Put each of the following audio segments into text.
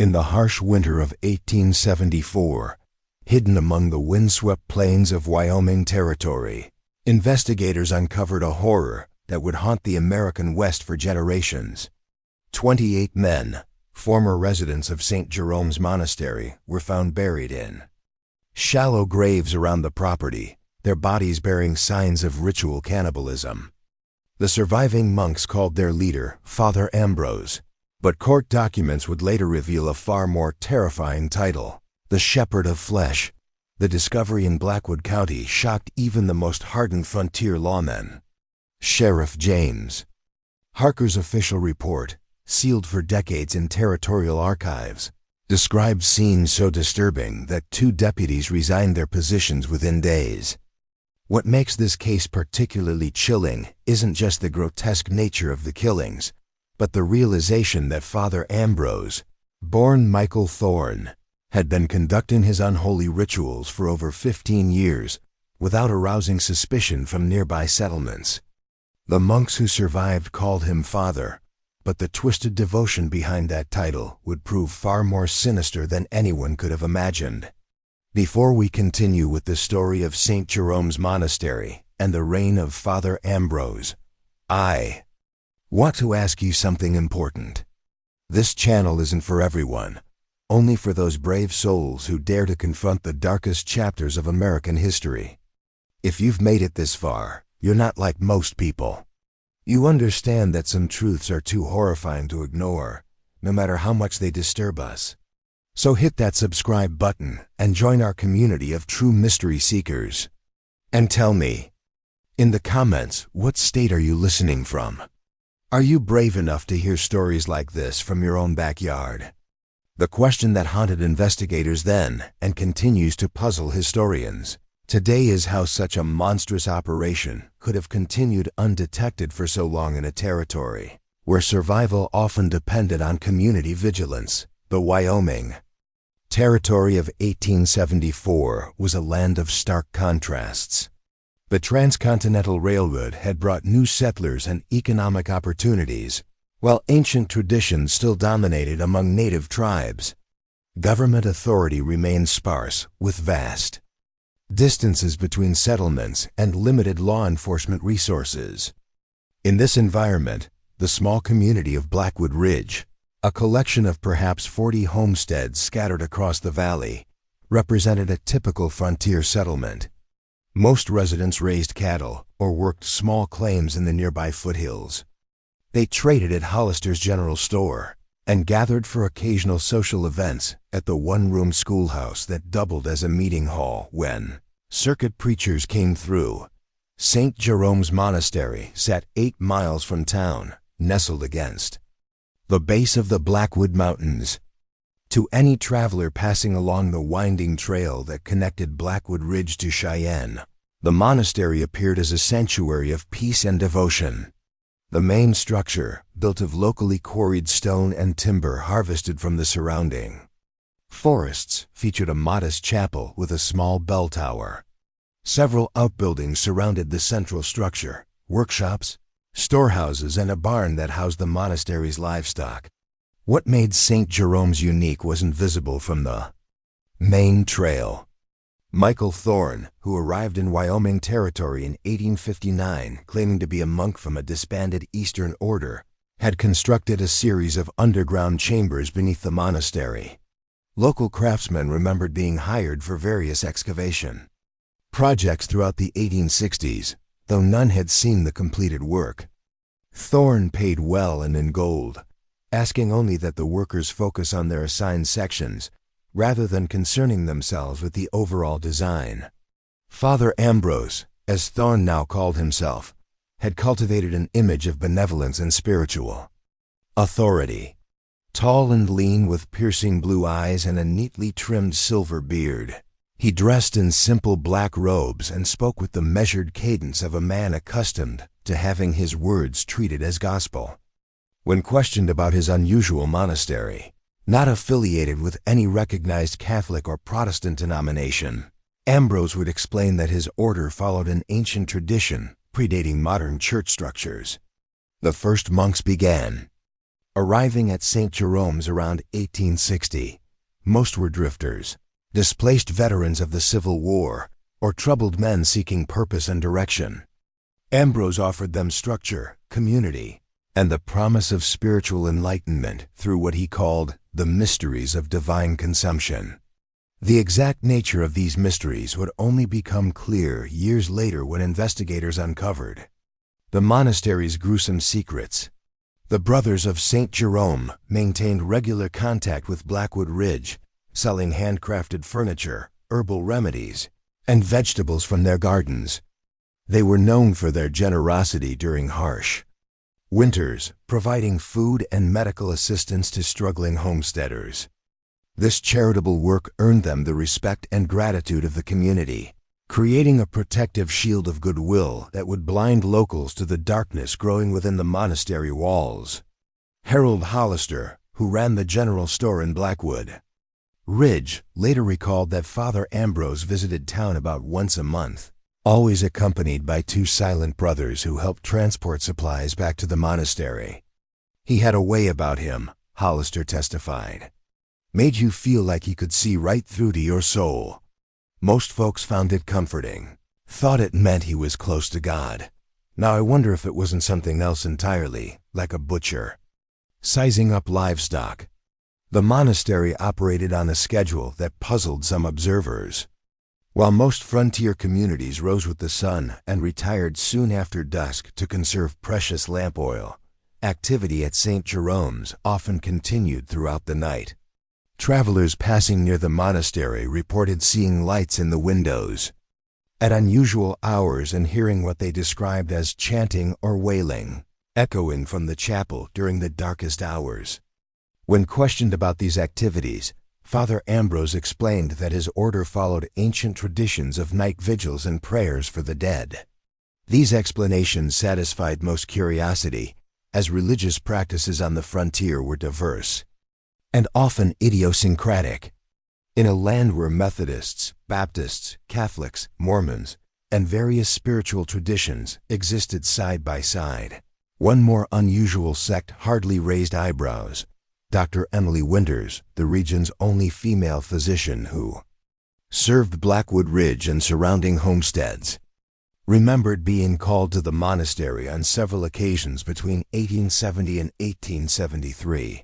In the harsh winter of 1874, hidden among the windswept plains of Wyoming Territory, investigators uncovered a horror that would haunt the American West for generations. 28 men, former residents of St. Jerome's Monastery, were found buried in shallow graves around the property, their bodies bearing signs of ritual cannibalism. The surviving monks called their leader Father Ambrose, but court documents would later reveal a far more terrifying title, the Shepherd of Flesh. The discovery in Blackwood County shocked even the most hardened frontier lawmen. Sheriff James Harker's official report, sealed for decades in territorial archives, described scenes so disturbing that 2 deputies resigned their positions within days. What makes this case particularly chilling isn't just the grotesque nature of the killings, but the realization that Father Ambrose, born Michael Thorne, had been conducting his unholy rituals for over 15 years without arousing suspicion from nearby settlements. The monks who survived called him Father, but the twisted devotion behind that title would prove far more sinister than anyone could have imagined. Before we continue with the story of St. Jerome's Monastery and the reign of Father Ambrose, I want to ask you something important. This channel isn't for everyone, only for those brave souls who dare to confront the darkest chapters of American history. If you've made it this far, you're not like most people. You understand that some truths are too horrifying to ignore, no matter how much they disturb us. So hit that subscribe button and join our community of true mystery seekers. And tell me, in the comments, what state are you listening from? Are you brave enough to hear stories like this from your own backyard? The question that haunted investigators then and continues to puzzle historians today is how such a monstrous operation could have continued undetected for so long in a territory where survival often depended on community vigilance. The Wyoming Territory of 1874 was a land of stark contrasts. The Transcontinental Railroad had brought new settlers and economic opportunities, while ancient traditions still dominated among native tribes. Government authority remained sparse, with vast distances between settlements and limited law enforcement resources. In this environment, the small community of Blackwood Ridge, a collection of perhaps 40 homesteads scattered across the valley, represented a typical frontier settlement. Most residents raised cattle or worked small claims in the nearby foothills. They traded at Hollister's General Store and gathered for occasional social events at the one-room schoolhouse that doubled as a meeting hall when circuit preachers came through. St. Jerome's Monastery sat 8 miles from town, nestled against the base of the Blackwood Mountains. To any traveler passing along the winding trail that connected Blackwood Ridge to Cheyenne, the monastery appeared as a sanctuary of peace and devotion. The main structure, built of locally quarried stone and timber harvested from the surrounding forests, featured a modest chapel with a small bell tower. Several outbuildings surrounded the central structure: workshops, storehouses, and a barn that housed the monastery's livestock. What made St. Jerome's unique wasn't visible from the main trail. Michael Thorne, who arrived in Wyoming Territory in 1859 claiming to be a monk from a disbanded Eastern order, had constructed a series of underground chambers beneath the monastery. Local craftsmen remembered being hired for various excavation projects throughout the 1860s, though none had seen the completed work. Thorne paid well and in gold, asking only that the workers focus on their assigned sections rather than concerning themselves with the overall design. Father Ambrose, as Thorne now called himself, had cultivated an image of benevolence and spiritual authority. Tall and lean, with piercing blue eyes and a neatly trimmed silver beard, he dressed in simple black robes and spoke with the measured cadence of a man accustomed to having his words treated as gospel. When questioned about his unusual monastery, not affiliated with any recognized Catholic or Protestant denomination, Ambrose would explain that his order followed an ancient tradition predating modern church structures. The first monks began Arriving at St. Jerome's around 1860, most were drifters, displaced veterans of the Civil War, or troubled men seeking purpose and direction. Ambrose offered them structure, community, and the promise of spiritual enlightenment through what he called the mysteries of divine consumption. The exact nature of these mysteries would only become clear years later when investigators uncovered the monastery's gruesome secrets. The Brothers of St. Jerome maintained regular contact with Blackwood Ridge, selling handcrafted furniture, herbal remedies, and vegetables from their gardens. They were known for their generosity during harsh winters, providing food and medical assistance to struggling homesteaders. This charitable work earned them the respect and gratitude of the community, creating a protective shield of goodwill that would blind locals to the darkness growing within the monastery walls. Harold Hollister, who ran the general store in Blackwood Ridge, later recalled that Father Ambrose visited town about once a month, always accompanied by two silent brothers who helped transport supplies back to the monastery. He had a way about him, Hollister testified. Made you feel like he could see right through to your soul. Most folks found it comforting, thought it meant he was close to God. Now I wonder if it wasn't something else entirely, like a butcher sizing up livestock. The monastery operated on a schedule that puzzled some observers. While most frontier communities rose with the sun and retired soon after dusk to conserve precious lamp oil, activity at St. Jerome's often continued throughout the night. Travelers passing near the monastery reported seeing lights in the windows at unusual hours and hearing what they described as chanting or wailing, echoing from the chapel during the darkest hours. When questioned about these activities, Father Ambrose explained that his order followed ancient traditions of night vigils and prayers for the dead. These explanations satisfied most curiosity, as religious practices on the frontier were diverse and often idiosyncratic. In a land where Methodists, Baptists, Catholics, Mormons, and various spiritual traditions existed side by side, one more unusual sect hardly raised eyebrows. Dr. Emily Winters, the region's only female physician who served Blackwood Ridge and surrounding homesteads, remembered being called to the monastery on several occasions between 1870 and 1873.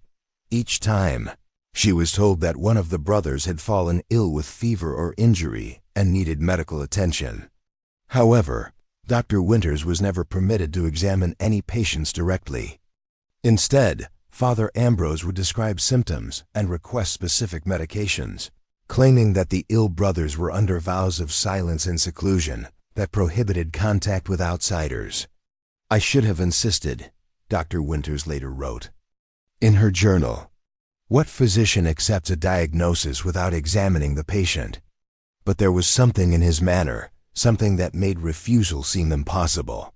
Each time, she was told that one of the brothers had fallen ill with fever or injury and needed medical attention. However, Dr. Winters was never permitted to examine any patients directly. Instead, Father Ambrose would describe symptoms and request specific medications, claiming that the ill brothers were under vows of silence and seclusion that prohibited contact with outsiders. I should have insisted, Dr. Winters later wrote in her journal. What physician accepts a diagnosis without examining the patient? But there was something in his manner, something that made refusal seem impossible.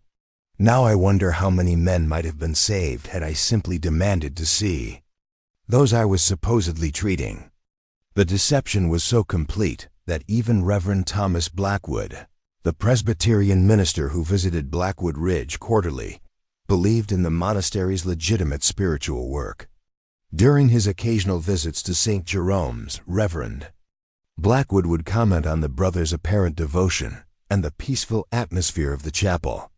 Now I wonder how many men might have been saved had I simply demanded to see those I was supposedly treating. The deception was so complete that even Reverend Thomas Blackwood, the Presbyterian minister who visited Blackwood Ridge quarterly, believed in the monastery's legitimate spiritual work. During his occasional visits to St. Jerome's, Reverend Blackwood would comment on the brothers' apparent devotion and the peaceful atmosphere of the chapel.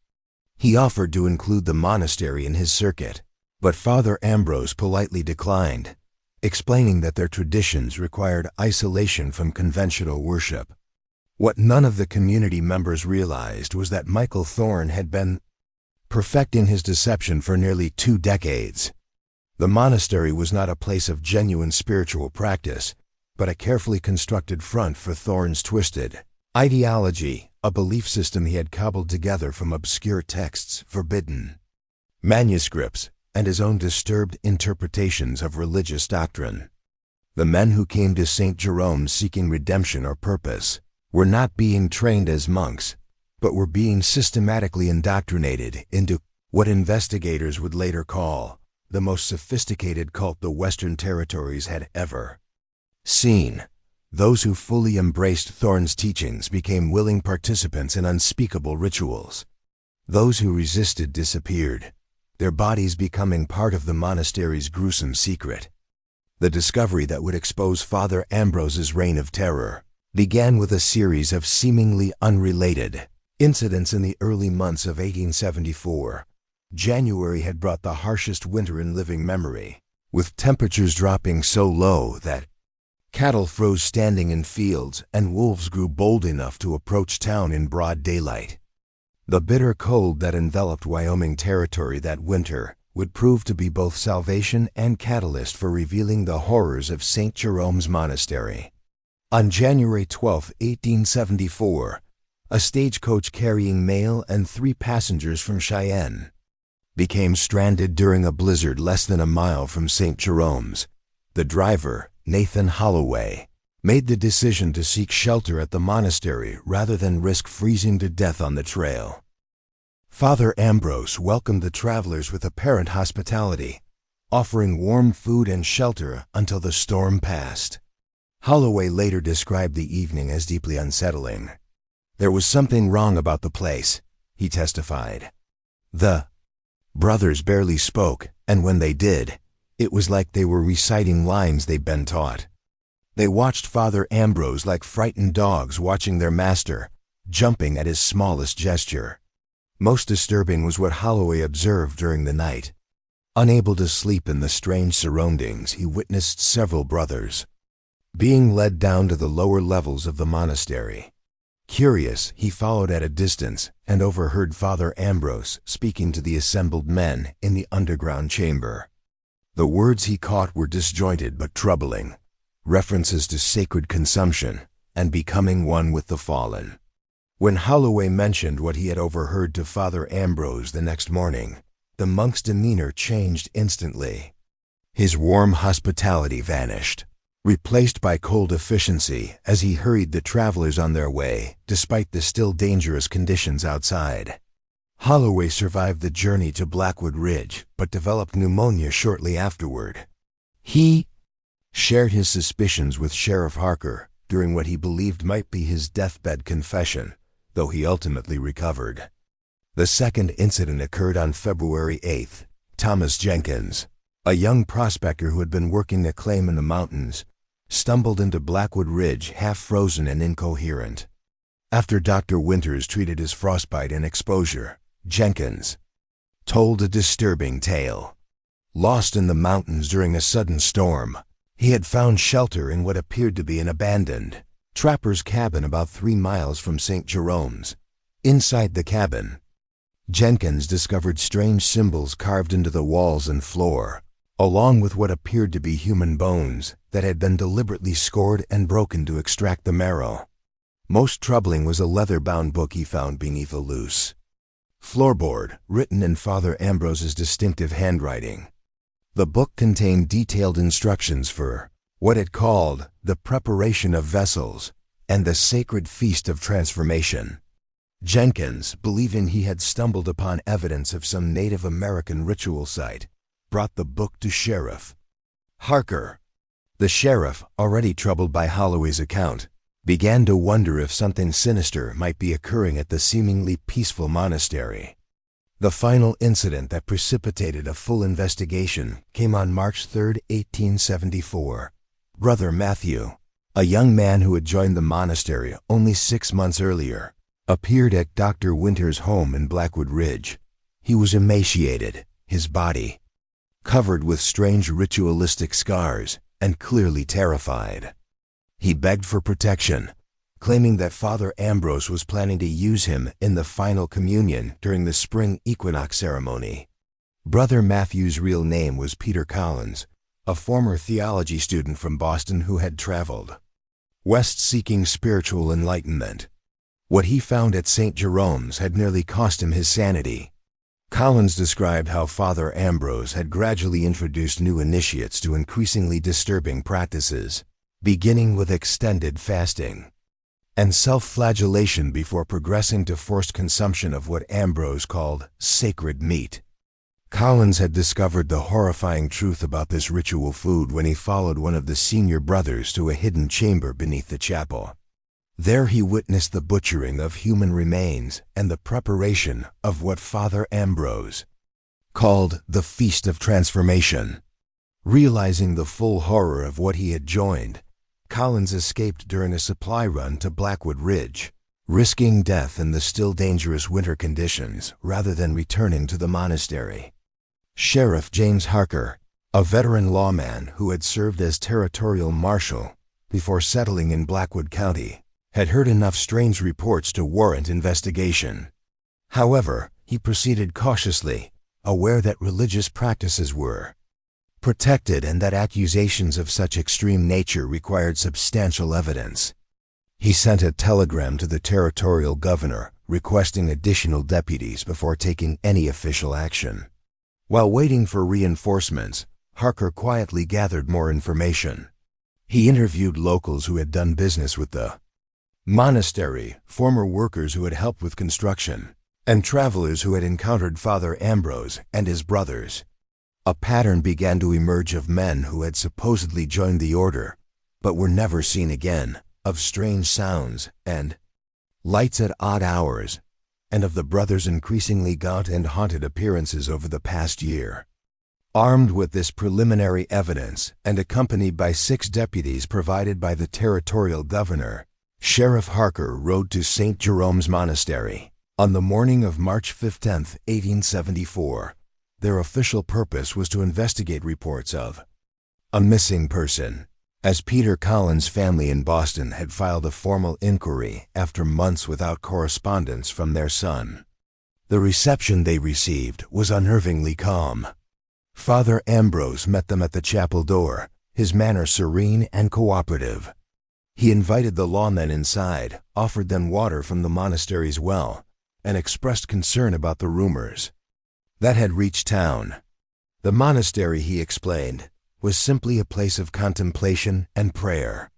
He offered to include the monastery in his circuit, but Father Ambrose politely declined, explaining that their traditions required isolation from conventional worship. What none of the community members realized was that Michael Thorne had been perfecting his deception for nearly 2 decades. The monastery was not a place of genuine spiritual practice, but a carefully constructed front for Thorne's twisted ideology, a belief system he had cobbled together from obscure texts, forbidden manuscripts, and his own disturbed interpretations of religious doctrine. The men who came to St. Jerome seeking redemption or purpose were not being trained as monks, but were being systematically indoctrinated into what investigators would later call the most sophisticated cult the Western Territories had ever seen. Those who fully embraced Thorne's teachings became willing participants in unspeakable rituals. Those who resisted disappeared, their bodies becoming part of the monastery's gruesome secret. The discovery that would expose Father Ambrose's reign of terror began with a series of seemingly unrelated incidents in the early months of 1874. January had brought the harshest winter in living memory, with temperatures dropping so low that cattle froze standing in fields and wolves grew bold enough to approach town in broad daylight. The bitter cold that enveloped Wyoming Territory that winter would prove to be both salvation and catalyst for revealing the horrors of St. Jerome's Monastery. On January 12, 1874, a stagecoach carrying mail and 3 passengers from Cheyenne became stranded during a blizzard less than a mile from St. Jerome's. The driver, Nathan Holloway, made the decision to seek shelter at the monastery rather than risk freezing to death on the trail. Father Ambrose welcomed the travelers with apparent hospitality, offering warm food and shelter until the storm passed. Holloway later described the evening as deeply unsettling. "There was something wrong about the place," he testified. "The brothers barely spoke, and when they did, it was like they were reciting lines they'd been taught. They watched Father Ambrose like frightened dogs watching their master, jumping at his smallest gesture." Most disturbing was what Holloway observed during the night. Unable to sleep in the strange surroundings, he witnessed several brothers being led down to the lower levels of the monastery. Curious, he followed at a distance and overheard Father Ambrose speaking to the assembled men in the underground chamber. The words he caught were disjointed but troubling, references to sacred consumption and becoming one with the fallen. When Holloway mentioned what he had overheard to Father Ambrose the next morning, the monk's demeanor changed instantly. His warm hospitality vanished, replaced by cold efficiency as he hurried the travelers on their way, despite the still dangerous conditions outside. Holloway survived the journey to Blackwood Ridge, but developed pneumonia shortly afterward. He shared his suspicions with Sheriff Harker during what he believed might be his deathbed confession, though he ultimately recovered. The second incident occurred on February 8th. Thomas Jenkins, a young prospector who had been working a claim in the mountains, stumbled into Blackwood Ridge half-frozen and incoherent. After Dr. Winters treated his frostbite and exposure, Jenkins told a disturbing tale. Lost in the mountains during a sudden storm, he had found shelter in what appeared to be an abandoned trapper's cabin about 3 miles from St. Jerome's. Inside the cabin, Jenkins discovered strange symbols carved into the walls and floor, along with what appeared to be human bones that had been deliberately scored and broken to extract the marrow. Most troubling was a leather-bound book he found beneath a loose floorboard, written in Father Ambrose's distinctive handwriting. The book contained detailed instructions for what it called the preparation of vessels and the sacred feast of transformation. Jenkins, believing he had stumbled upon evidence of some Native American ritual site, brought the book to Sheriff Harker. The sheriff, already troubled by Holloway's account, began to wonder if something sinister might be occurring at the seemingly peaceful monastery. The final incident that precipitated a full investigation came on March 3, 1874. Brother Matthew, a young man who had joined the monastery only 6 months earlier, appeared at Dr. Winters' home in Blackwood Ridge. He was emaciated, his body covered with strange ritualistic scars, and clearly terrified. He begged for protection, claiming that Father Ambrose was planning to use him in the final communion during the spring equinox ceremony. Brother Matthew's real name was Peter Collins, a former theology student from Boston who had traveled west seeking spiritual enlightenment. What he found at St. Jerome's had nearly cost him his sanity. Collins described how Father Ambrose had gradually introduced new initiates to increasingly disturbing practices, beginning with extended fasting and self-flagellation before progressing to forced consumption of what Ambrose called sacred meat. Collins had discovered the horrifying truth about this ritual food when he followed one of the senior brothers to a hidden chamber beneath the chapel. There he witnessed the butchering of human remains and the preparation of what Father Ambrose called the Feast of Transformation. Realizing the full horror of what he had joined, Collins escaped during a supply run to Blackwood Ridge, risking death in the still dangerous winter conditions rather than returning to the monastery. Sheriff James Harker, a veteran lawman who had served as territorial marshal before settling in Blackwood County, had heard enough strange reports to warrant investigation. However, he proceeded cautiously, aware that religious practices were protected and that accusations of such extreme nature required substantial evidence. He sent a telegram to the territorial governor requesting additional deputies before taking any official action. While waiting for reinforcements, Harker quietly gathered more information. He interviewed locals who had done business with the monastery, former workers who had helped with construction, and travelers who had encountered Father Ambrose and his brothers. A pattern began to emerge of men who had supposedly joined the order, but were never seen again, of strange sounds and lights at odd hours, and of the brothers' increasingly gaunt and haunted appearances over the past year. Armed with this preliminary evidence and accompanied by 6 deputies provided by the territorial governor, Sheriff Harker rode to St. Jerome's Monastery. On the morning of March 15, 1874, their official purpose was to investigate reports of a missing person, as Peter Collins' family in Boston had filed a formal inquiry after months without correspondence from their son. The reception they received was unnervingly calm. Father Ambrose met them at the chapel door, his manner serene and cooperative. He invited the lawmen inside, offered them water from the monastery's well, and expressed concern about the rumors that had reached town. The monastery, he explained, was simply a place of contemplation and prayer.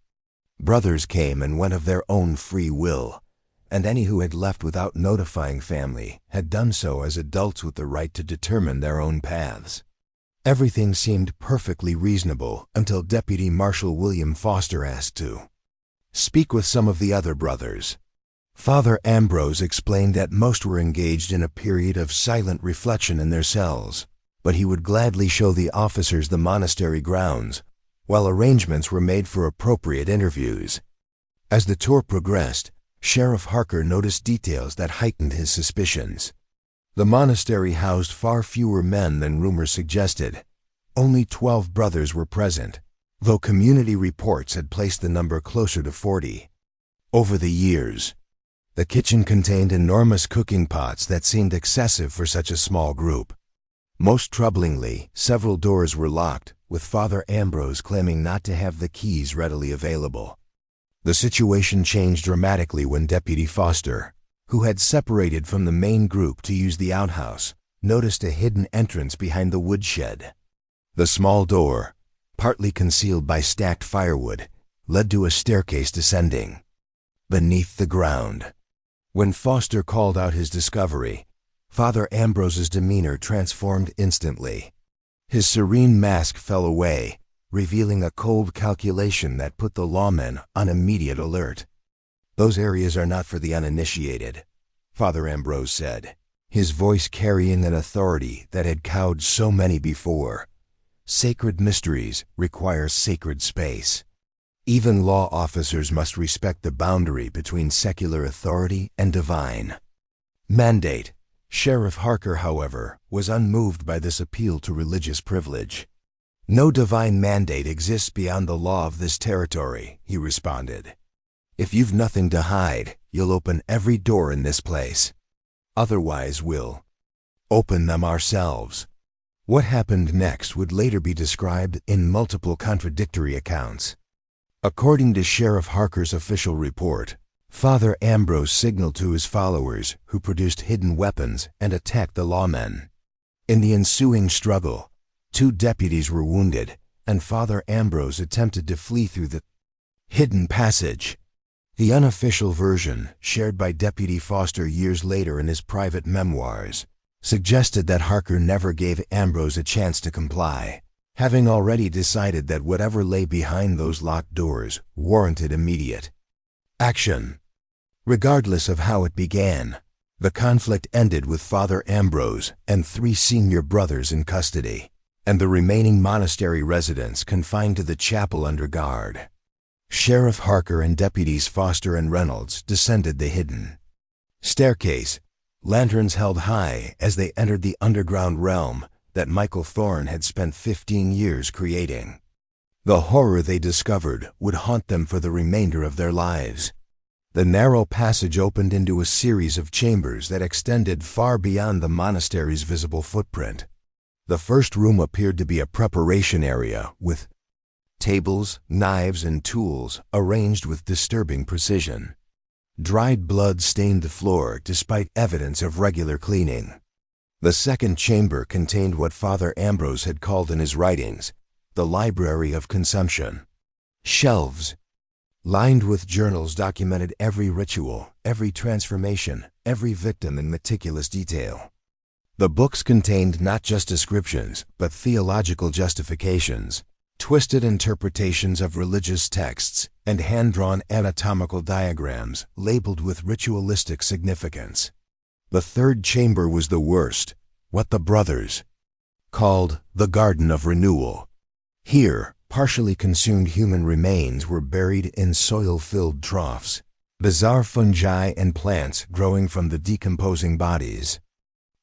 Brothers came and went of their own free will, and any who had left without notifying family had done so as adults with the right to determine their own paths. Everything seemed perfectly reasonable until Deputy Marshal William Foster asked to speak with some of the other brothers. Father Ambrose explained that most were engaged in a period of silent reflection in their cells, but he would gladly show the officers the monastery grounds, while arrangements were made for appropriate interviews. As the tour progressed, Sheriff Harker noticed details that heightened his suspicions. The monastery housed far fewer men than rumors suggested. Only 12 brothers were present, though community reports had placed the number closer to 40. Over the years, the kitchen contained enormous cooking pots that seemed excessive for such a small group. Most troublingly, several doors were locked, with Father Ambrose claiming not to have the keys readily available. The situation changed dramatically when Deputy Foster, who had separated from the main group to use the outhouse, noticed a hidden entrance behind the woodshed. The small door, partly concealed by stacked firewood, led to a staircase descending beneath the ground. When Foster called out his discovery, Father Ambrose's demeanor transformed instantly. His serene mask fell away, revealing a cold calculation that put the lawmen on immediate alert. "Those areas are not for the uninitiated," Father Ambrose said, his voice carrying an authority that had cowed so many before. "Sacred mysteries require sacred space. Even law officers must respect the boundary between secular authority and divine mandate." Sheriff Harker, however, was unmoved by this appeal to religious privilege. "No divine mandate exists beyond the law of this territory," he responded. "If you've nothing to hide, you'll open every door in this place. Otherwise, we'll open them ourselves." What happened next would later be described in multiple contradictory accounts. According to Sheriff Harker's official report, Father Ambrose signaled to his followers, who produced hidden weapons and attacked the lawmen. In the ensuing struggle, 2 deputies were wounded, and Father Ambrose attempted to flee through the hidden passage. The unofficial version, shared by Deputy Foster years later in his private memoirs, suggested that Harker never gave Ambrose a chance to comply, having already decided that whatever lay behind those locked doors warranted immediate action. Regardless of how it began, The conflict ended with Father Ambrose and 3 senior brothers in custody, and the remaining monastery residents confined to the chapel under guard. Sheriff Harker and deputies Foster and Reynolds descended the hidden staircase, lanterns held high as they entered the underground realm that Michael Thorne had spent 15 years creating. The horror they discovered would haunt them for the remainder of their lives. The narrow passage opened into a series of chambers that extended far beyond the monastery's visible footprint. The first room appeared to be a preparation area with tables, knives, and tools arranged with disturbing precision. Dried blood stained the floor despite evidence of regular cleaning. The second chamber contained what Father Ambrose had called in his writings the library of consumption. Shelves lined with journals documented every ritual, every transformation, every victim in meticulous detail. The books contained not just descriptions, but theological justifications, twisted interpretations of religious texts, and hand-drawn anatomical diagrams labeled with ritualistic significance. The third chamber was the worst, what the brothers called the Garden of Renewal. Here, partially consumed human remains were buried in soil-filled troughs, bizarre fungi and plants growing from the decomposing bodies.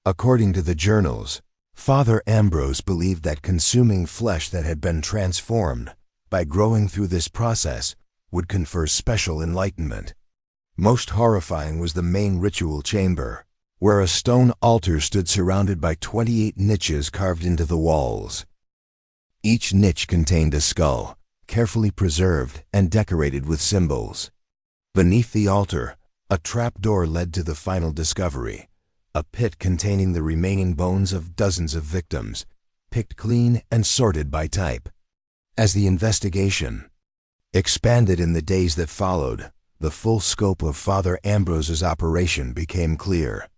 According to the journals, Father Ambrose believed that consuming flesh that had been transformed by growing through this process would confer special enlightenment. Most horrifying was the main ritual chamber, where a stone altar stood surrounded by 28 niches carved into the walls. Each niche contained a skull, carefully preserved and decorated with symbols. Beneath the altar, a trapdoor led to the final discovery, a pit containing the remaining bones of dozens of victims, picked clean and sorted by type. As the investigation expanded in the days that followed, the full scope of Father Ambrose's operation became clear.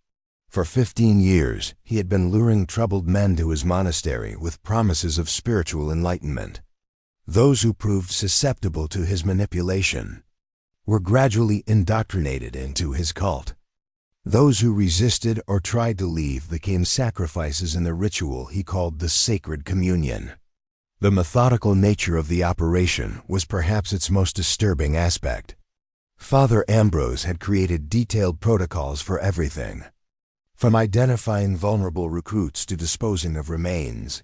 For 15 years, he had been luring troubled men to his monastery with promises of spiritual enlightenment. Those who proved susceptible to his manipulation were gradually indoctrinated into his cult. Those who resisted or tried to leave became sacrifices in the ritual he called the Sacred Communion. The methodical nature of the operation was perhaps its most disturbing aspect. Father Ambrose had created detailed protocols for everything, from identifying vulnerable recruits to disposing of remains.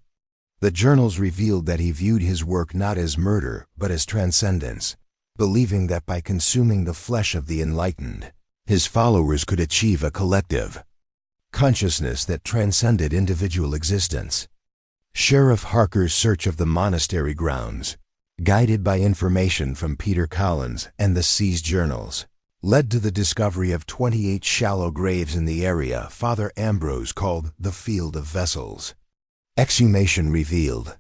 The journals revealed that he viewed his work not as murder but as transcendence, believing that by consuming the flesh of the enlightened, his followers could achieve a collective consciousness that transcended individual existence. Sheriff Harker's search of the monastery grounds, guided by information from Peter Collins and the seized journals, led to the discovery of 28 shallow graves in the area Father Ambrose called the Field of Vessels. Exhumation revealed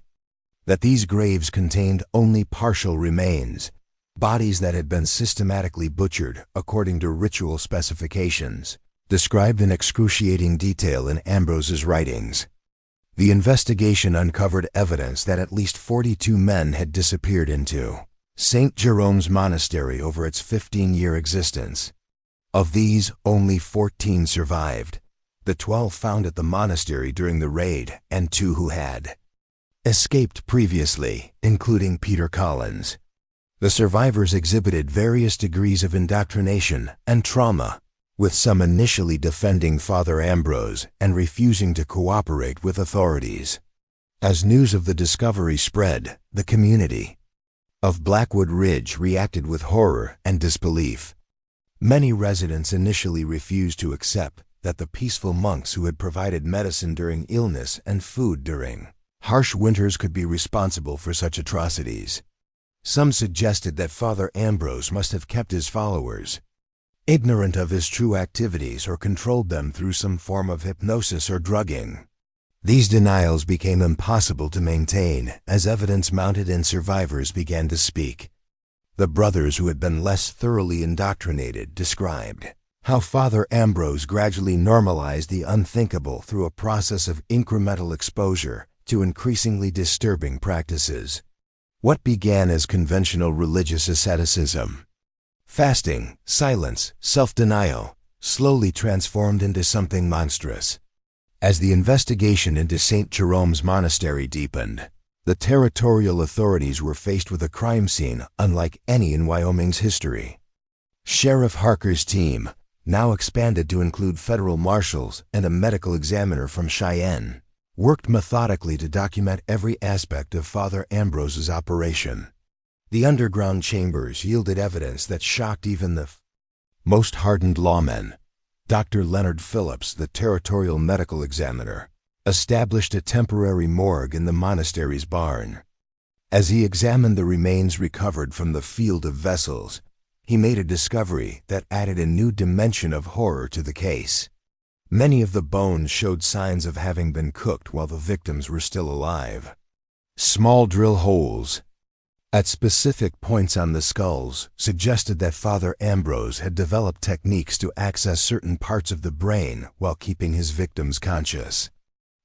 that these graves contained only partial remains, bodies that had been systematically butchered according to ritual specifications, described in excruciating detail in Ambrose's writings. The investigation uncovered evidence that at least 42 men had disappeared into St. Jerome's Monastery over its 15-year existence. Of these, only 14 survived, the 12 found at the monastery during the raid and 2 who had escaped previously, including Peter Collins. The survivors exhibited various degrees of indoctrination and trauma, with some initially defending Father Ambrose and refusing to cooperate with authorities. As news of the discovery spread, the community of Blackwood Ridge reacted with horror and disbelief. Many residents initially refused to accept that the peaceful monks who had provided medicine during illness and food during harsh winters could be responsible for such atrocities. Some suggested that Father Ambrose must have kept his followers ignorant of his true activities or controlled them through some form of hypnosis or drugging. These denials became impossible to maintain as evidence mounted and survivors began to speak. The brothers who had been less thoroughly indoctrinated described how Father Ambrose gradually normalized the unthinkable through a process of incremental exposure to increasingly disturbing practices. What began as conventional religious asceticism, fasting, silence, self-denial, slowly transformed into something monstrous. As the investigation into St. Jerome's Monastery deepened, the territorial authorities were faced with a crime scene unlike any in Wyoming's history. Sheriff Harker's team, now expanded to include federal marshals and a medical examiner from Cheyenne, worked methodically to document every aspect of Father Ambrose's operation. The underground chambers yielded evidence that shocked even the most hardened lawmen. Dr. Leonard Phillips, the territorial medical examiner, established a temporary morgue in the monastery's barn. As he examined the remains recovered from the field of vessels, he made a discovery that added a new dimension of horror to the case. Many of the bones showed signs of having been cooked while the victims were still alive. Small drill holes at specific points on the skulls suggested that Father Ambrose had developed techniques to access certain parts of the brain while keeping his victims conscious.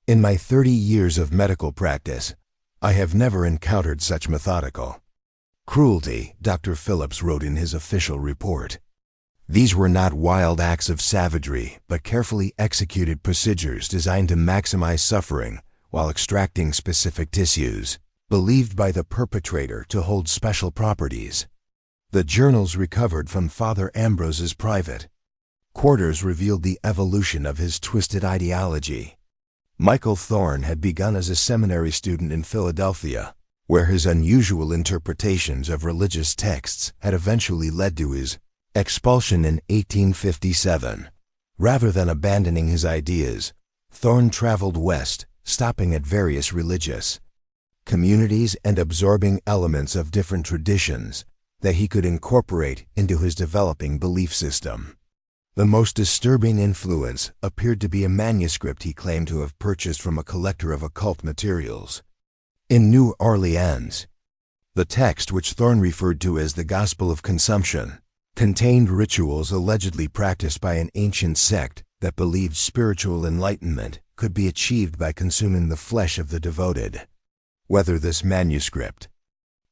In my 30 years of medical practice, I have never encountered such methodical cruelty, Dr. Phillips wrote in his official report. These were not wild acts of savagery, but carefully executed procedures designed to maximize suffering while extracting specific tissues, believed by the perpetrator to hold special properties. The journals recovered from Father Ambrose's private quarters revealed the evolution of his twisted ideology. Michael Thorne had begun as a seminary student in Philadelphia, where his unusual interpretations of religious texts had eventually led to his expulsion in 1857. Rather than abandoning his ideas, Thorne traveled west, stopping at various religious communities and absorbing elements of different traditions that he could incorporate into his developing belief system. The most disturbing influence appeared to be a manuscript he claimed to have purchased from a collector of occult materials in New Orleans. The text, which Thorne referred to as the Gospel of Consumption, contained rituals allegedly practiced by an ancient sect that believed spiritual enlightenment could be achieved by consuming the flesh of the devoted. Whether this manuscript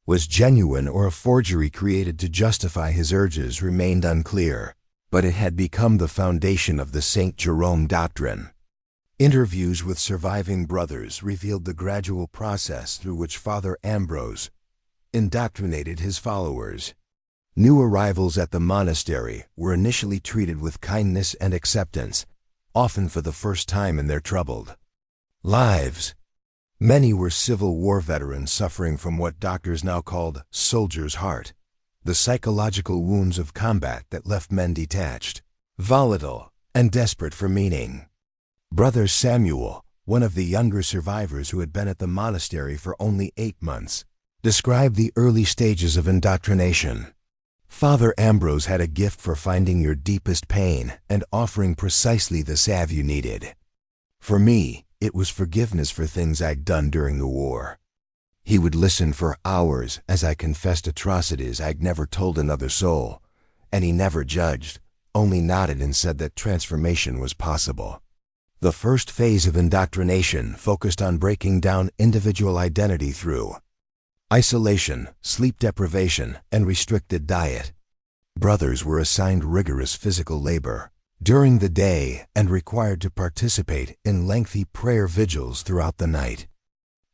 was genuine or a forgery created to justify his urges remained unclear, but it had become the foundation of the St. Jerome doctrine. Interviews with surviving brothers revealed the gradual process through which Father Ambrose indoctrinated his followers. New arrivals at the monastery were initially treated with kindness and acceptance, often for the first time in their troubled lives. Many were Civil War veterans suffering from what doctors now called soldier's heart, the psychological wounds of combat that left men detached, volatile, and desperate for meaning. Brother Samuel, one of the younger survivors who had been at the monastery for only 8 months, described the early stages of indoctrination. Father Ambrose had a gift for finding your deepest pain and offering precisely the salve you needed. For me, it was forgiveness for things I'd done during the war. He would listen for hours as I confessed atrocities I'd never told another soul, and he never judged, only nodded and said that transformation was possible. The first phase of indoctrination focused on breaking down individual identity through isolation, sleep deprivation, and restricted diet. Brothers were assigned rigorous physical labor during the day and required to participate in lengthy prayer vigils throughout the night.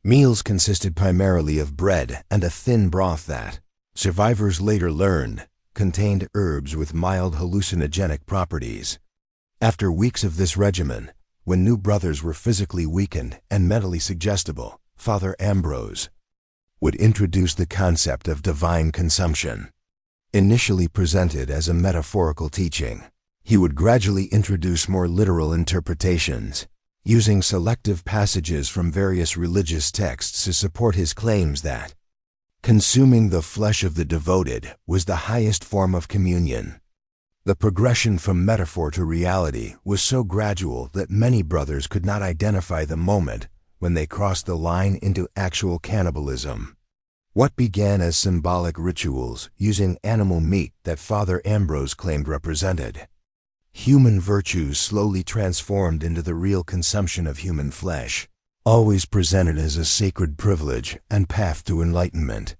Meals consisted primarily of bread and a thin broth that, survivors later learned, contained herbs with mild hallucinogenic properties. After weeks of this regimen, when new brothers were physically weakened and mentally suggestible, Father Ambrose would introduce the concept of divine consumption. Initially presented as a metaphorical teaching, he would gradually introduce more literal interpretations, using selective passages from various religious texts to support his claims that consuming the flesh of the devoted was the highest form of communion. The progression from metaphor to reality was so gradual that many brothers could not identify the moment when they crossed the line into actual cannibalism. What began as symbolic rituals using animal meat that Father Ambrose claimed represented human virtues slowly transformed into the real consumption of human flesh, always presented as a sacred privilege and path to enlightenment.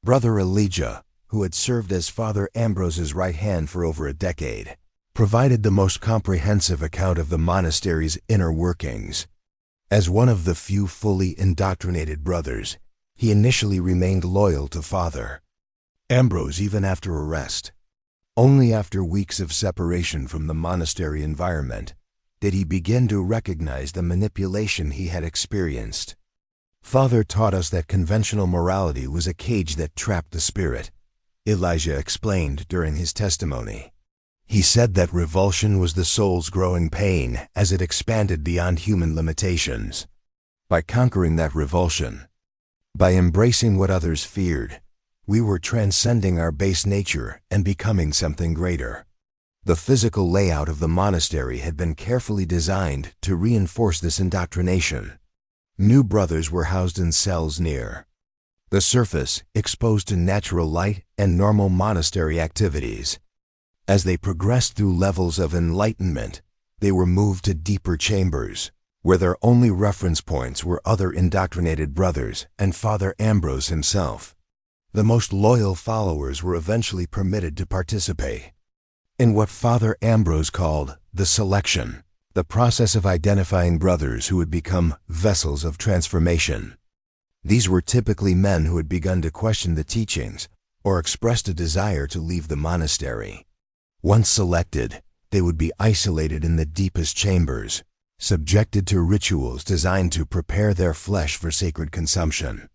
Brother Elijah, who had served as Father Ambrose's right hand for over a decade, provided the most comprehensive account of the monastery's inner workings. As one of the few fully indoctrinated brothers, he initially remained loyal to Father Ambrose even after arrest. Only after weeks of separation from the monastery environment did he begin to recognize the manipulation he had experienced. Father taught us that conventional morality was a cage that trapped the spirit, Elijah explained during his testimony. He said that revulsion was the soul's growing pain as it expanded beyond human limitations. By conquering that revulsion, by embracing what others feared, we were transcending our base nature and becoming something greater. The physical layout of the monastery had been carefully designed to reinforce this indoctrination. New brothers were housed in cells near the surface, exposed to natural light and normal monastery activities. As they progressed through levels of enlightenment, they were moved to deeper chambers, where their only reference points were other indoctrinated brothers and Father Ambrose himself. The most loyal followers were eventually permitted to participate in what Father Ambrose called the selection, the process of identifying brothers who would become vessels of transformation. These were typically men who had begun to question the teachings or expressed a desire to leave the monastery. Once selected, they would be isolated in the deepest chambers, subjected to rituals designed to prepare their flesh for sacred consumption.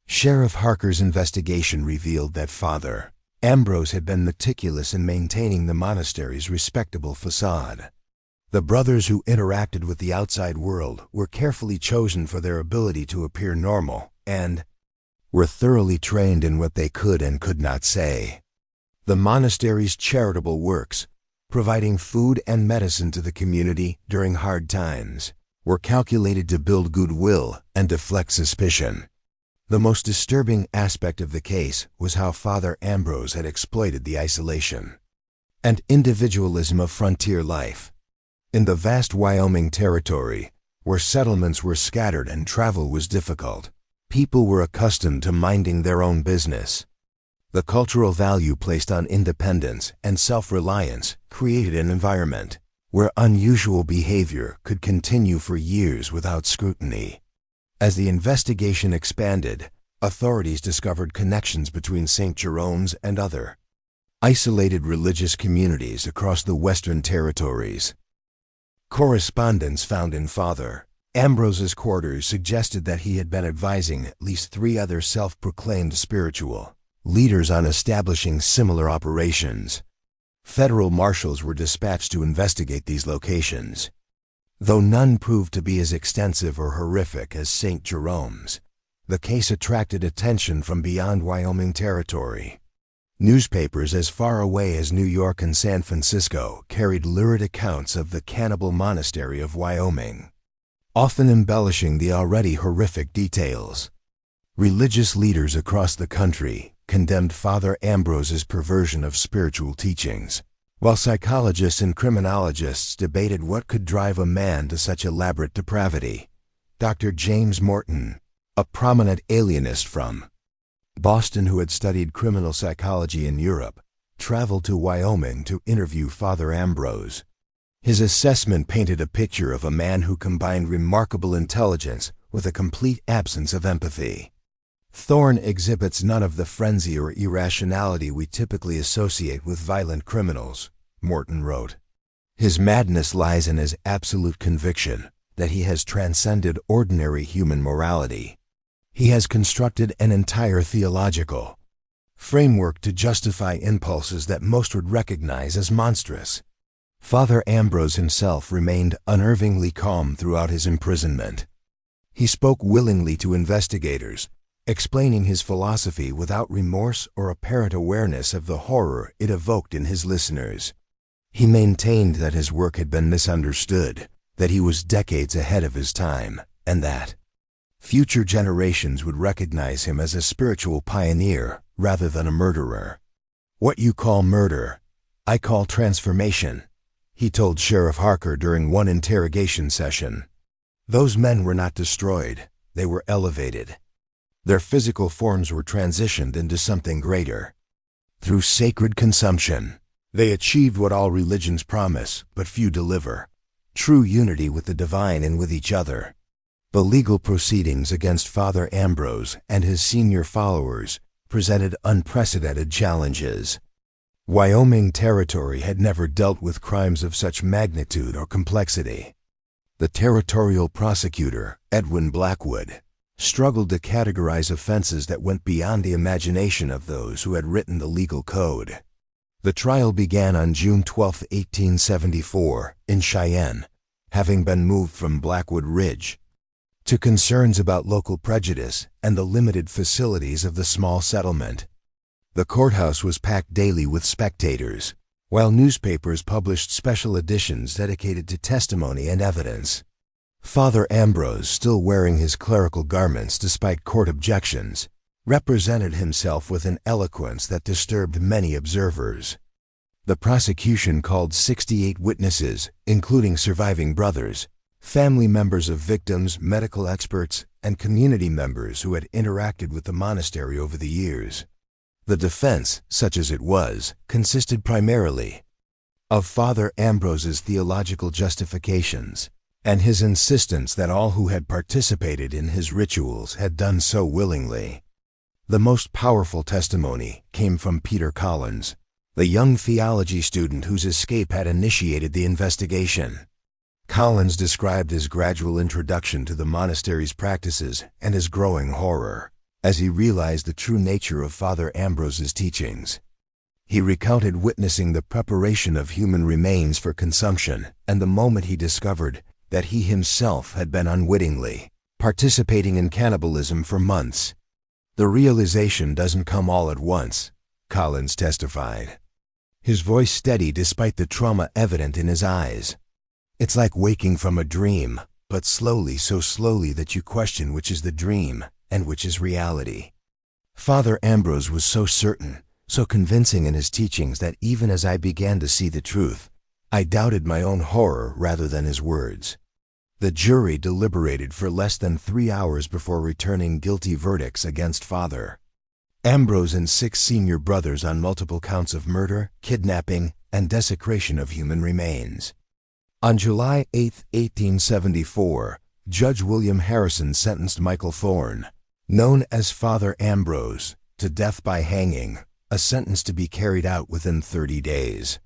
Sheriff Harker's investigation revealed that Father Ambrose had been meticulous in maintaining the monastery's respectable facade. The brothers who interacted with the outside world were carefully chosen for their ability to appear normal and were thoroughly trained in what they could and could not say. The monastery's charitable works, providing food and medicine to the community during hard times, were calculated to build goodwill and deflect suspicion. The most disturbing aspect of the case was how Father Ambrose had exploited the isolation and individualism of frontier life. In the vast Wyoming Territory, where settlements were scattered and travel was difficult, people were accustomed to minding their own business. The cultural value placed on independence and self-reliance created an environment where unusual behavior could continue for years without scrutiny. As the investigation expanded, authorities discovered connections between St. Jerome's and other isolated religious communities across the Western Territories. Correspondence found in Father Ambrose's quarters suggested that he had been advising at least 3 other self-proclaimed spiritual leaders on establishing similar operations. Federal marshals were dispatched to investigate these locations. Though none proved to be as extensive or horrific as St. Jerome's, the case attracted attention from beyond Wyoming Territory. Newspapers as far away as New York and San Francisco carried lurid accounts of the cannibal monastery of Wyoming, often embellishing the already horrific details. Religious leaders across the country condemned Father Ambrose's perversion of spiritual teachings, while psychologists and criminologists debated what could drive a man to such elaborate depravity. Dr. James Morton, a prominent alienist from Boston who had studied criminal psychology in Europe, traveled to Wyoming to interview Father Ambrose. His assessment painted a picture of a man who combined remarkable intelligence with a complete absence of empathy. Thorne exhibits none of the frenzy or irrationality we typically associate with violent criminals, Morton wrote. His madness lies in his absolute conviction that he has transcended ordinary human morality. He has constructed an entire theological framework to justify impulses that most would recognize as monstrous. Father Ambrose himself remained unnervingly calm throughout his imprisonment. He spoke willingly to investigators, explaining his philosophy without remorse or apparent awareness of the horror it evoked in his listeners. He maintained that his work had been misunderstood, that he was decades ahead of his time, and that future generations would recognize him as a spiritual pioneer rather than a murderer. "What you call murder, I call transformation," he told Sheriff Harker during one interrogation session. Those men were not destroyed, they were elevated. Their physical forms were transitioned into something greater. Through sacred consumption, They achieved what all religions promise, but few deliver: true unity with the divine and with each other. The legal proceedings against Father Ambrose and his senior followers presented unprecedented challenges. Wyoming Territory had never dealt with crimes of such magnitude or complexity. The territorial prosecutor, Edwin Blackwood, struggled to categorize offenses that went beyond the imagination of those who had written the legal code. The trial began on June 12, 1874, in Cheyenne, having been moved from Blackwood Ridge, to concerns about local prejudice and the limited facilities of the small settlement. The courthouse was packed daily with spectators, while newspapers published special editions dedicated to testimony and evidence. Father Ambrose, still wearing his clerical garments despite court objections, represented himself with an eloquence that disturbed many observers. The prosecution called 68 witnesses, including surviving brothers, family members of victims, medical experts, and community members who had interacted with the monastery over the years. The defense, such as it was, consisted primarily of Father Ambrose's theological justifications and his insistence that all who had participated in his rituals had done so willingly. The most powerful testimony came from Peter Collins, the young theology student whose escape had initiated the investigation. Collins described his gradual introduction to the monastery's practices and his growing horror as he realized the true nature of Father Ambrose's teachings. He recounted witnessing the preparation of human remains for consumption and the moment he discovered that he himself had been unwittingly participating in cannibalism for months. "The realization doesn't come all at once," Collins testified, his voice steady despite the trauma evident in his eyes. "It's like waking from a dream, but slowly, so slowly that you question which is the dream and which is reality." Father Ambrose was so certain, so convincing in his teachings that even as I began to see the truth, I doubted my own horror rather than his words. The jury deliberated for less than 3 hours before returning guilty verdicts against Father Ambrose and 6 senior brothers on multiple counts of murder, kidnapping, and desecration of human remains. On July 8, 1874, Judge William Harrison sentenced Michael Thorne, known as Father Ambrose, to death by hanging, a sentence to be carried out within 30 days.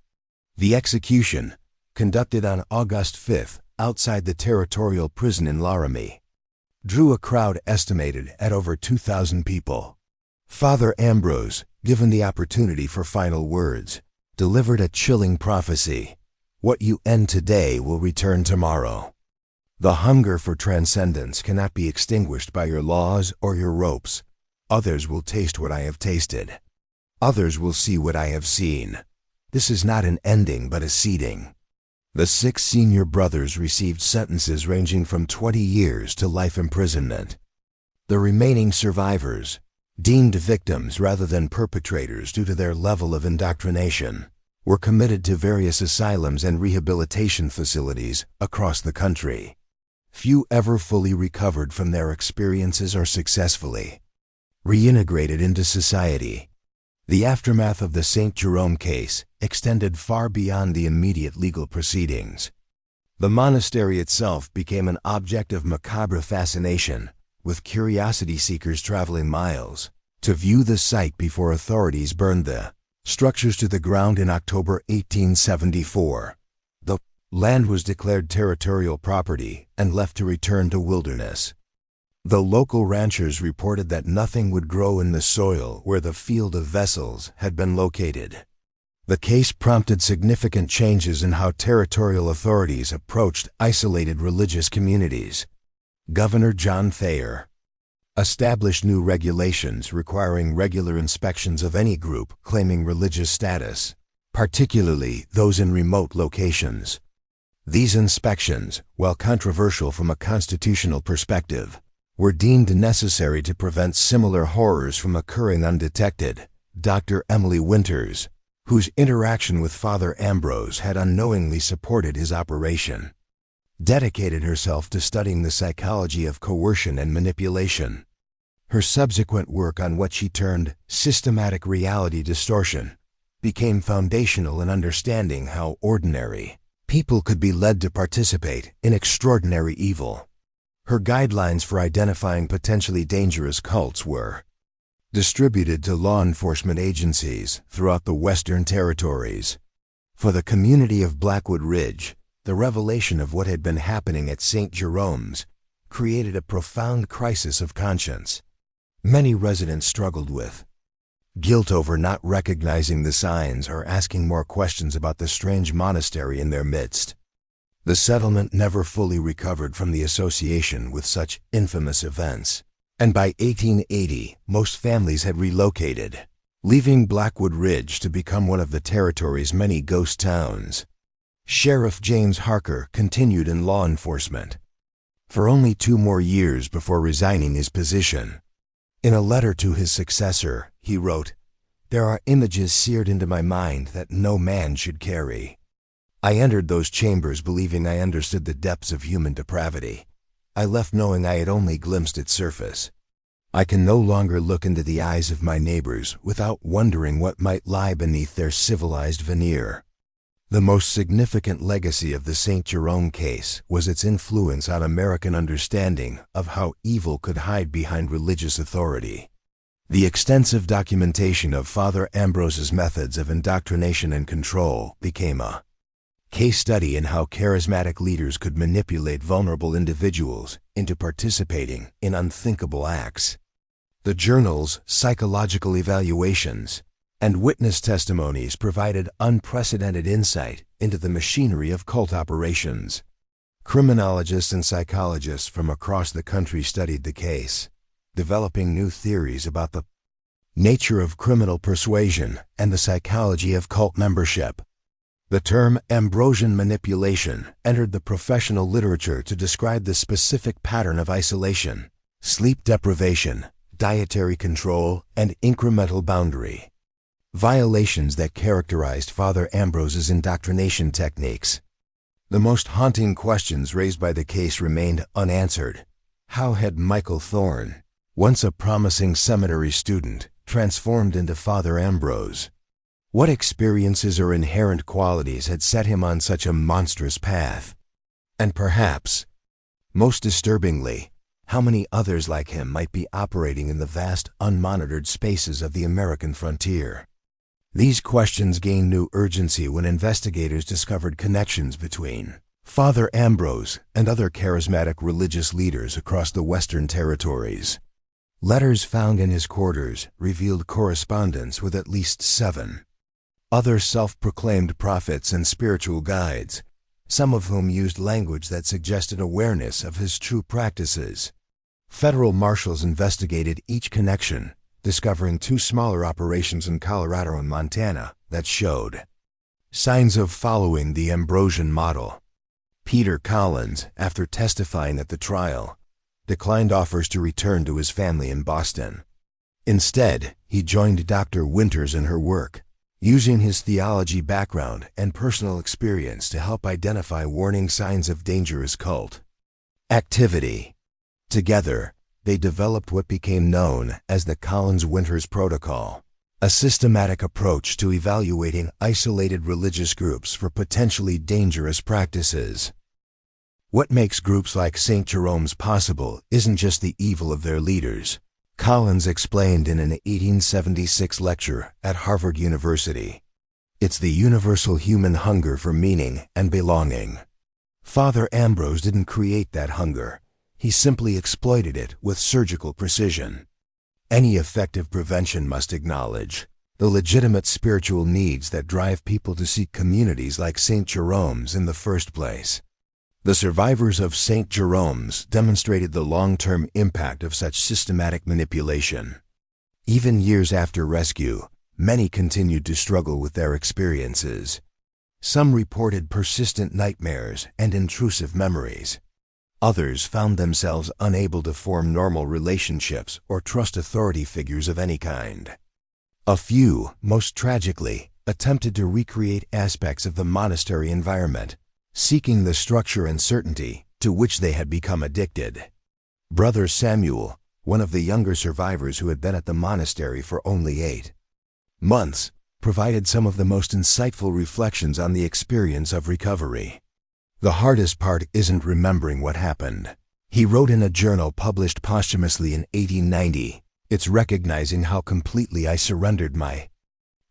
The execution, conducted on August 5 outside the territorial prison in Laramie, drew a crowd estimated at over 2,000 people. Father Ambrose, given the opportunity for final words, delivered a chilling prophecy: "What you end today will return tomorrow." The hunger for transcendence cannot be extinguished by your laws or your ropes. Others will taste what I have tasted. Others will see what I have seen. This is not an ending but a seeding. The 6 senior brothers received sentences ranging from 20 years to life imprisonment. The remaining survivors, deemed victims rather than perpetrators due to their level of indoctrination, were committed to various asylums and rehabilitation facilities across the country. Few ever fully recovered from their experiences or successfully reintegrated into society. The aftermath of the St. Jerome case extended far beyond the immediate legal proceedings. The monastery itself became an object of macabre fascination, with curiosity seekers traveling miles to view the site before authorities burned the structures to the ground in October 1874. The land was declared territorial property and left to return to wilderness. The local ranchers reported that nothing would grow in the soil where the field of vessels had been located. The case prompted significant changes in how territorial authorities approached isolated religious communities. Governor John Thayer established new regulations requiring regular inspections of any group claiming religious status, particularly those in remote locations. These inspections, while controversial from a constitutional perspective, were deemed necessary to prevent similar horrors from occurring undetected. Dr. Emily Winters, whose interaction with Father Ambrose had unknowingly supported his operation, dedicated herself to studying the psychology of coercion and manipulation. Her subsequent work on what she termed systematic reality distortion became foundational in understanding how ordinary people could be led to participate in extraordinary evil. Her guidelines for identifying potentially dangerous cults were distributed to law enforcement agencies throughout the Western Territories. For the community of Blackwood Ridge, the revelation of what had been happening at St. Jerome's created a profound crisis of conscience. Many residents struggled with guilt over not recognizing the signs or asking more questions about the strange monastery in their midst. The settlement never fully recovered from the association with such infamous events, and by 1880, most families had relocated, leaving Blackwood Ridge to become one of the territory's many ghost towns. Sheriff James Harker continued in law enforcement for only 2 more years before resigning his position. In a letter to his successor, he wrote, "There are images seared into my mind that no man should carry. I entered those chambers believing I understood the depths of human depravity. I left knowing I had only glimpsed its surface. I can no longer look into the eyes of my neighbors without wondering what might lie beneath their civilized veneer." The most significant legacy of the St. Jerome case was its influence on American understanding of how evil could hide behind religious authority. The extensive documentation of Father Ambrose's methods of indoctrination and control became a case study in how charismatic leaders could manipulate vulnerable individuals into participating in unthinkable acts. The journal's psychological evaluations and witness testimonies provided unprecedented insight into the machinery of cult operations. Criminologists and psychologists from across the country studied the case, developing new theories about the nature of criminal persuasion and the psychology of cult membership. The term Ambrosian manipulation entered the professional literature to describe the specific pattern of isolation, sleep deprivation, dietary control, and incremental boundary violations that characterized Father Ambrose's indoctrination techniques. The most haunting questions raised by the case remained unanswered. How had Michael Thorne, once a promising seminary student, transformed into Father Ambrose? What experiences or inherent qualities had set him on such a monstrous path? And perhaps, most disturbingly, how many others like him might be operating in the vast, unmonitored spaces of the American frontier? These questions gained new urgency when investigators discovered connections between Father Ambrose and other charismatic religious leaders across the Western Territories. Letters found in his quarters revealed correspondence with at least 7 other self-proclaimed prophets and spiritual guides, some of whom used language that suggested awareness of his true practices. Federal marshals investigated each connection, discovering 2 smaller operations in Colorado and Montana that showed signs of following the Ambrosian model. Peter Collins, after testifying at the trial, declined offers to return to his family in Boston. Instead, he joined Dr. Winters in her work, using his theology background and personal experience to help identify warning signs of dangerous cult activity. Together, they developed what became known as the Collins-Winters Protocol, a systematic approach to evaluating isolated religious groups for potentially dangerous practices. What makes groups like St. Jerome's possible isn't just the evil of their leaders, Collins explained in an 1876 lecture at Harvard University. It's the universal human hunger for meaning and belonging. Father Ambrose didn't create that hunger. He simply exploited it with surgical precision. Any effective prevention must acknowledge the legitimate spiritual needs that drive people to seek communities like St. Jerome's in the first place. The survivors of St. Jerome's demonstrated the long-term impact of such systematic manipulation. Even years after rescue, many continued to struggle with their experiences. Some reported persistent nightmares and intrusive memories. Others found themselves unable to form normal relationships or trust authority figures of any kind. A few, most tragically, attempted to recreate aspects of the monastery environment, seeking the structure and certainty to which they had become addicted. Brother Samuel, one of the younger survivors who had been at the monastery for only 8 months, provided some of the most insightful reflections on the experience of recovery. The hardest part isn't remembering what happened. He wrote in a journal published posthumously in 1890, "It's recognizing how completely I surrendered my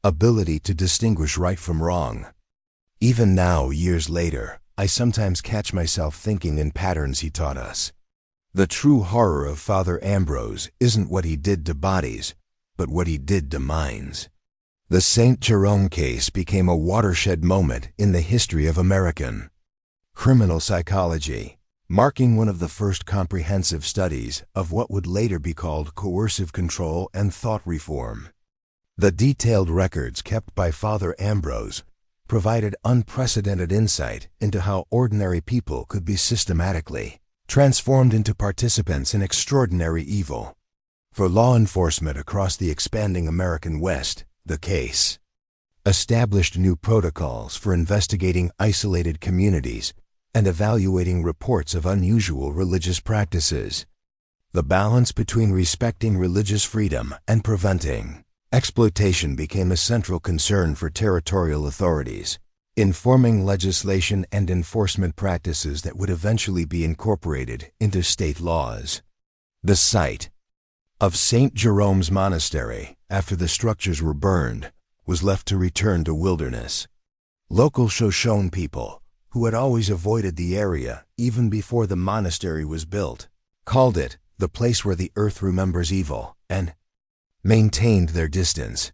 ability to distinguish right from wrong." Even now, years later, I sometimes catch myself thinking in patterns he taught us. The true horror of Father Ambrose isn't what he did to bodies, but what he did to minds. The St. Jerome case became a watershed moment in the history of American criminal psychology, marking one of the first comprehensive studies of what would later be called coercive control and thought reform. The detailed records kept by Father Ambrose provided unprecedented insight into how ordinary people could be systematically transformed into participants in extraordinary evil. For law enforcement across the expanding American West, the case established new protocols for investigating isolated communities and evaluating reports of unusual religious practices. The balance between respecting religious freedom and preventing exploitation became a central concern for territorial authorities, informing legislation and enforcement practices that would eventually be incorporated into state laws. The site of St. Jerome's Monastery, after the structures were burned, was left to return to wilderness. Local Shoshone people, who had always avoided the area even before the monastery was built, called it the place where the earth remembers evil, and maintained their distance.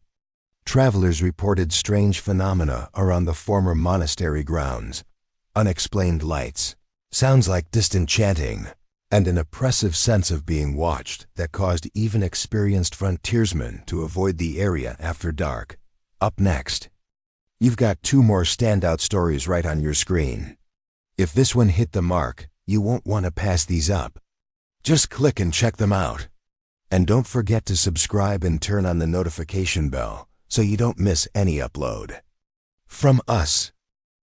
Travelers reported strange phenomena around the former monastery grounds: unexplained lights, sounds like distant chanting, and an oppressive sense of being watched that caused even experienced frontiersmen to avoid the area after dark. Up next, you've got two more standout stories right on your screen. If this one hit the mark, you won't want to pass these up. Just click and check them out. And don't forget to subscribe and turn on the notification bell so you don't miss any upload. From us